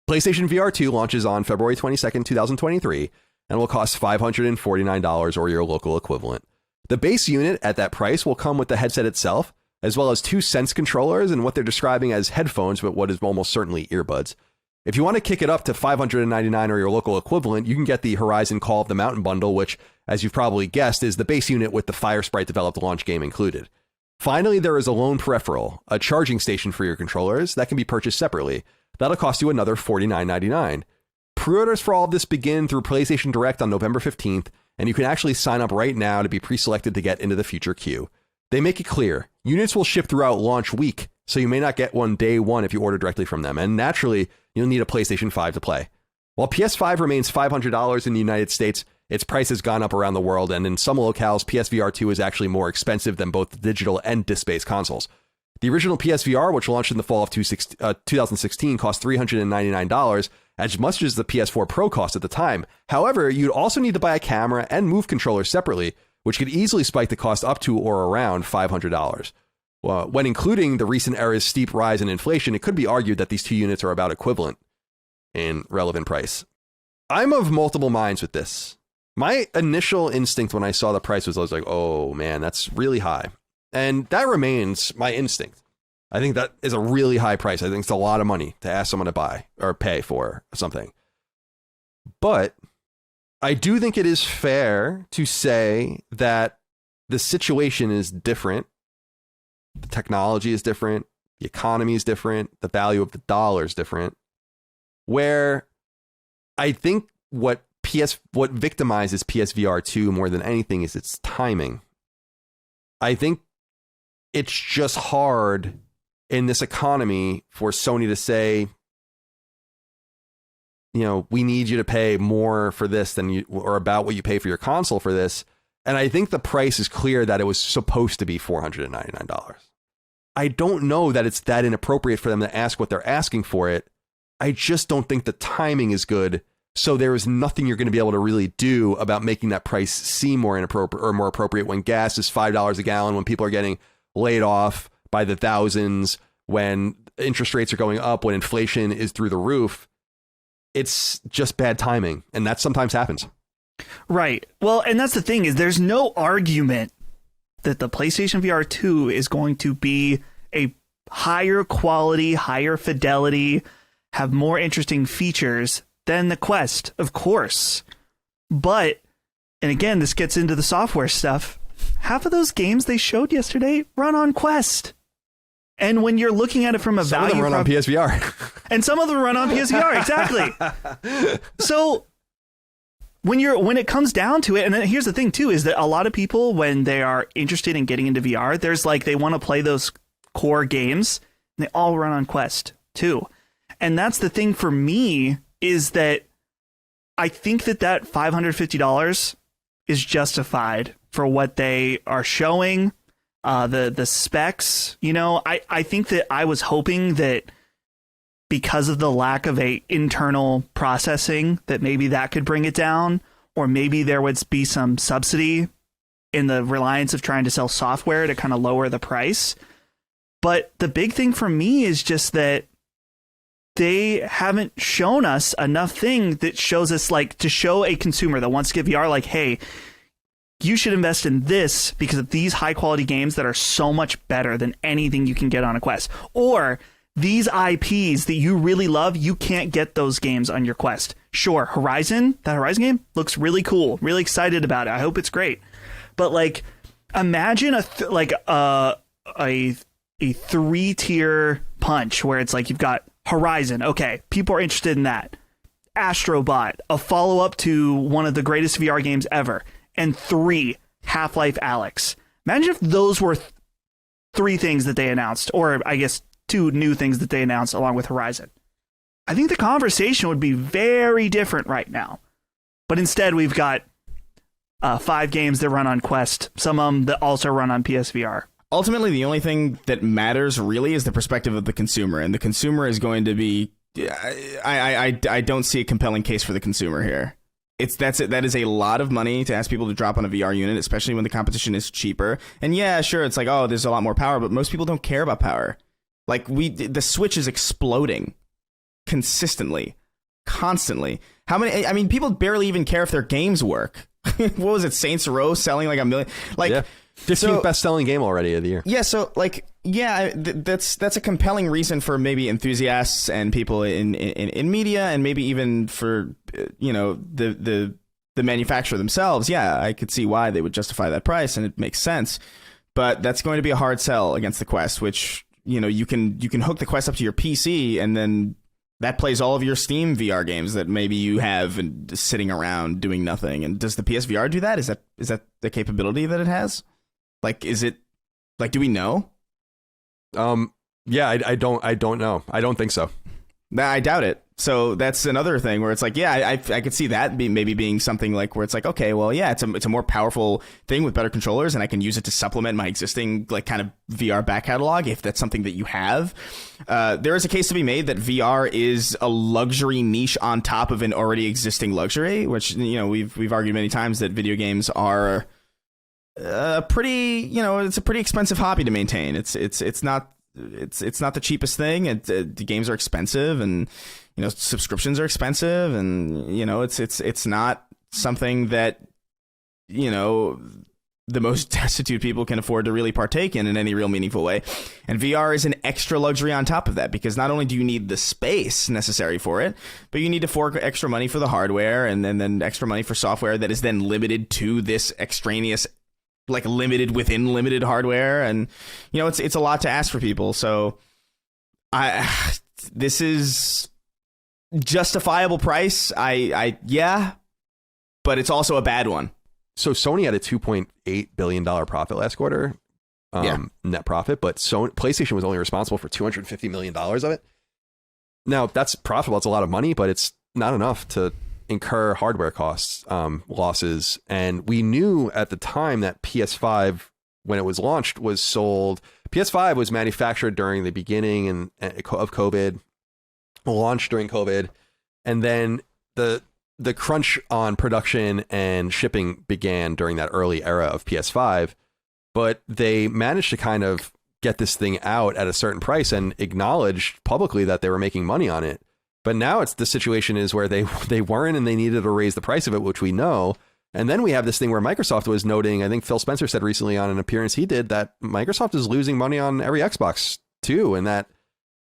PlayStation VR2 launches on February 22nd, 2023, and will cost $549 or your local equivalent. The base unit at that price will come with the headset itself, as well as 2 Sense controllers and what they're describing as headphones, but what is almost certainly earbuds. If you want to kick it up to $599 or your local equivalent, you can get the Horizon Call of the Mountain bundle, which, as you've probably guessed, is the base unit with the Fire Sprite developed launch game included. Finally, there is a lone peripheral, a charging station for your controllers that can be purchased separately. That'll cost you another $49.99. Pre-orders for all of this begin through PlayStation Direct on November 15th, and you can actually sign up right now to be pre-selected to get into the future queue. They make it clear, units will ship throughout launch week, so you may not get one day one if you order directly from them, and naturally, you'll need a PlayStation 5 to play. While PS5 remains $500 in the United States, its price has gone up around the world, and in some locales, PSVR2 is actually more expensive than both the digital and disc-based consoles. The original PSVR, which launched in the fall of 2016, cost $399, as much as the PS4 Pro cost at the time. However, you'd also need to buy a camera and Move controller separately, which could easily spike the cost up to or around $500. Well, when including the recent era's steep rise in inflation, it could be argued that these two units are about equivalent in relevant price. I'm of multiple minds with this. My initial instinct when I saw the price was I was like, oh man, that's really high. And that remains my instinct. I think that is a really high price. I think it's a lot of money to ask someone to buy or pay for something. But I do think it is fair to say that the situation is different. The technology is different. The economy is different. The value of the dollar is different. Where I think what victimizes PSVR2 more than anything is its timing. I think it's just hard in this economy for Sony to say, you know, we need you to pay more for this than you, or about what you pay for your console for this. And I think the price is clear that it was supposed to be $499. I don't know that it's that inappropriate for them to ask what they're asking for it. I just don't think the timing is good. So there is nothing you're going to be able to really do about making that price seem more inappropriate or more appropriate when gas is $5 a gallon, when people are getting laid off by the thousands, when interest rates are going up, when inflation is through the roof. It's just bad timing. And that sometimes happens. Right. Well, and that's the thing is there's no argument that the PlayStation VR 2 is going to be a higher quality, higher fidelity, have more interesting features than the Quest, of course. But, and again, this gets into the software stuff. Half of those games they showed yesterday run on Quest. And when you're looking at it from a value... Some of them run on PSVR. And some of them run on PSVR, exactly. So when it comes down to it, and here's the thing too, is that a lot of people, when they are interested in getting into VR, there's like, they want to play those core games, and they all run on Quest too. And that's the thing for me, is that I think that $550 is justified for what they are showing, the specs. You know, I think that I was hoping that because of the lack of a internal processing, that maybe that could bring it down, or maybe there would be some subsidy in the reliance of trying to sell software to kind of lower the price. But the big thing for me is just that they haven't shown us enough thing that shows us, like, to show a consumer that wants to get VR, like, hey, you should invest in this because of these high quality games that are so much better than anything you can get on a Quest. Or these IPs that you really love, you can't get those games on your Quest. Sure, Horizon, that Horizon game looks really cool. Really excited about it. I hope it's great. But like, imagine a 3-tier punch where it's like you've got Horizon. Okay, people are interested in that. Astrobot, a follow-up to one of the greatest VR games ever. And 3, Half-Life Alyx. Imagine if those were 3 things that they announced, or I guess 2 new things that they announced along with Horizon. I think the conversation would be very different right now. But instead, we've got 5 games that run on Quest, some of them that also run on PSVR. Ultimately, the only thing that matters really is the perspective of the consumer, and the consumer is going to be... I don't see a compelling case for the consumer here. That is a lot of money to ask people to drop on a VR unit, especially when the competition is cheaper. And yeah, sure, it's like, oh, there's a lot more power, but most people don't care about power. Like, the Switch is exploding. consistently, constantly. How many? I mean, people barely even care if their games work. What was it? Saints Row selling like 1 million? Like, yeah. 15th best-selling game already of the year. Yeah, so like, yeah, that's a compelling reason for maybe enthusiasts and people in media, and maybe even for the manufacturer themselves. Yeah, I could see why they would justify that price, and it makes sense. But that's going to be a hard sell against the Quest, which you can hook the Quest up to your PC, and then that plays all of your Steam VR games that maybe you have and sitting around doing nothing. And does the PSVR do that? Is that the capability that it has? Like, is it like, do we know? Yeah, I don't know. I don't think so. I doubt it. So that's another thing where it's like, yeah, I could see that maybe being something like where it's like, okay, well, yeah, it's a more powerful thing with better controllers, and I can use it to supplement my existing like kind of VR back catalog if that's something that you have. There is a case to be made that VR is a luxury niche on top of an already existing luxury, which we've argued many times that video games are it's a pretty expensive hobby to maintain. It's not the cheapest thing. The games are expensive, and subscriptions are expensive, and it's not something that the most destitute people can afford to really partake in any real meaningful way. And VR is an extra luxury on top of that, because not only do you need the space necessary for it, but you need to fork extra money for the hardware, and then extra money for software that is then limited to this extraneous, like limited within limited hardware. And it's a lot to ask for people. So this is justifiable price. Yeah, but it's also a bad one. So Sony had a $2.8 billion profit last quarter, net profit, but PlayStation was only responsible for $250 million of it. Now, that's profitable. It's a lot of money, but it's not enough to incur hardware costs, losses. And we knew at the time that PS5, when it was launched, was sold. PS5 was manufactured during the beginning of COVID, launched during COVID, and then the crunch on production and shipping began during that early era of PS5. But they managed to kind of get this thing out at a certain price and acknowledged publicly that they were making money on it. But now the situation is where they weren't, and they needed to raise the price of it, which we know. And then we have this thing where Microsoft was noting, I think Phil Spencer said recently on an appearance he did, that Microsoft is losing money on every Xbox too, and that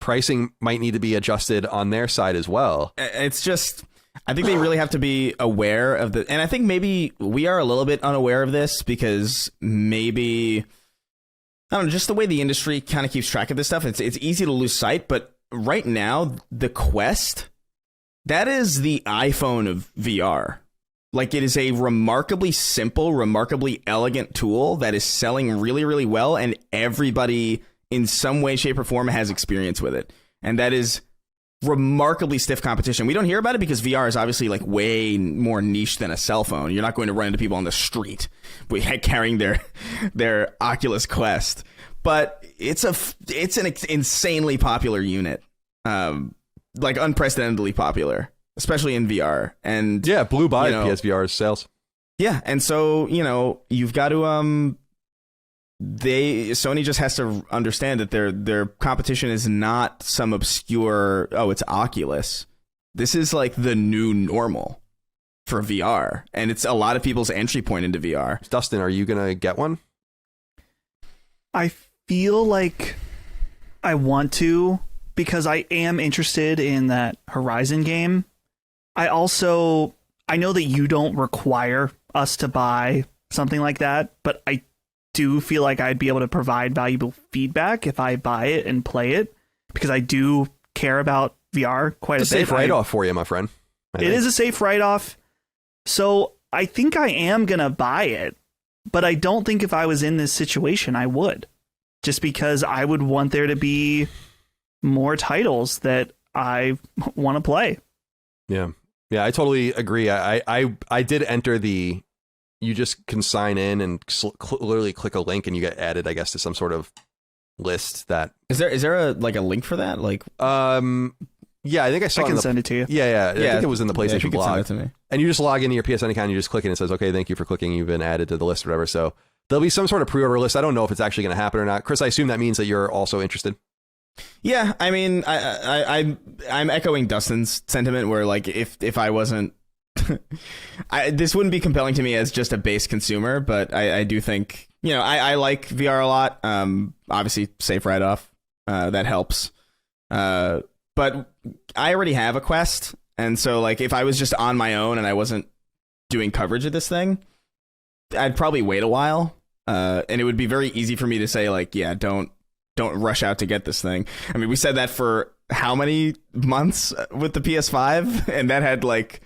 pricing might need to be adjusted on their side as well. It's just, I think they really have to be aware of and I think maybe we are a little bit unaware of this, because maybe, I don't know, just the way the industry kind of keeps track of this stuff, it's easy to lose sight. But right now, the Quest, that is the iPhone of VR. Like, it is a remarkably simple, remarkably elegant tool that is selling really, really well, and everybody in some way, shape, or form has experience with it. And that is remarkably stiff competition. We don't hear about it because VR is obviously like way more niche than a cell phone. You're not going to run into people on the street carrying their Oculus Quest. But it's an insanely popular unit, like unprecedentedly popular, especially in VR. And yeah, blew by PSVR's sales. Yeah, and so you've got to Sony just has to understand that their competition is not some obscure, it's Oculus. This is like the new normal for VR, and it's a lot of people's entry point into VR. Dustin, are you gonna get one? I feel like I want to, because I am interested in that Horizon game. I know that you don't require us to buy something like that, but I do feel like I'd be able to provide valuable feedback if I buy it and play it, because I do care about VR quite a bit. It's a safe write-off for you, my friend. It is a safe write-off. So I think I am going to buy it, but I don't think if I was in this situation, I would. Just because I would want there to be more titles that I want to play. Yeah. Yeah, I totally agree. I did enter you just can sign in and literally click a link and you get added, I guess, to some sort of list that... Is there a link for that? Yeah, I think I saw I can send it to you. Yeah. I think it was in the PlayStation blog. Send it to me. And you just log into your PSN account and you just click it and it says, okay, thank you for clicking. You've been added to the list or whatever. So there'll be some sort of pre-order list. I don't know if it's actually going to happen or not. Chris, I assume that means that you're also interested. Yeah, I mean, I'm echoing Dustin's sentiment where like if I wasn't, this wouldn't be compelling to me as just a base consumer, but I do think, you know, I like VR a lot. Obviously, safe write off, that helps. But I already have a Quest, and so like if I was just on my own and I wasn't doing coverage of this thing, I'd probably wait a while, and it would be very easy for me to say like, yeah, don't rush out to get this thing. I mean, we said that for how many months with the PS5, and that had like,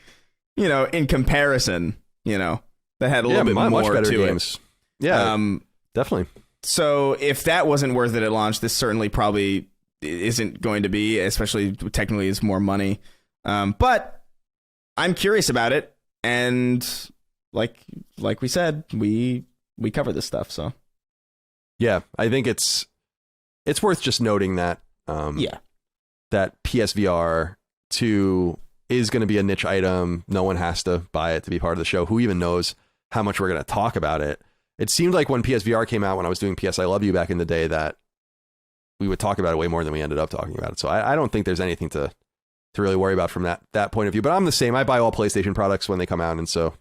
you know, in comparison, you know, that had a little bit more better to games. It. Yeah, definitely. So if that wasn't worth it at launch, this certainly probably isn't going to be, especially technically is more money. But I'm curious about it, and like we said, we cover this stuff, so yeah, I think it's worth just noting that that PSVR 2 is going to be a niche item. No one has to buy it to be part of the show. Who even knows how much we're going to talk about it? It seemed like when PSVR came out, when I was doing PS I Love You back in the day, that we would talk about it way more than we ended up talking about it. So I don't think there's anything to really worry about from that point of view. But I'm the same. I buy all PlayStation products when they come out, and so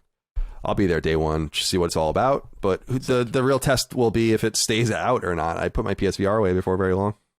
I'll be there day one to see what it's all about. But the real test will be if it stays out or not. I put my PSVR away before very long.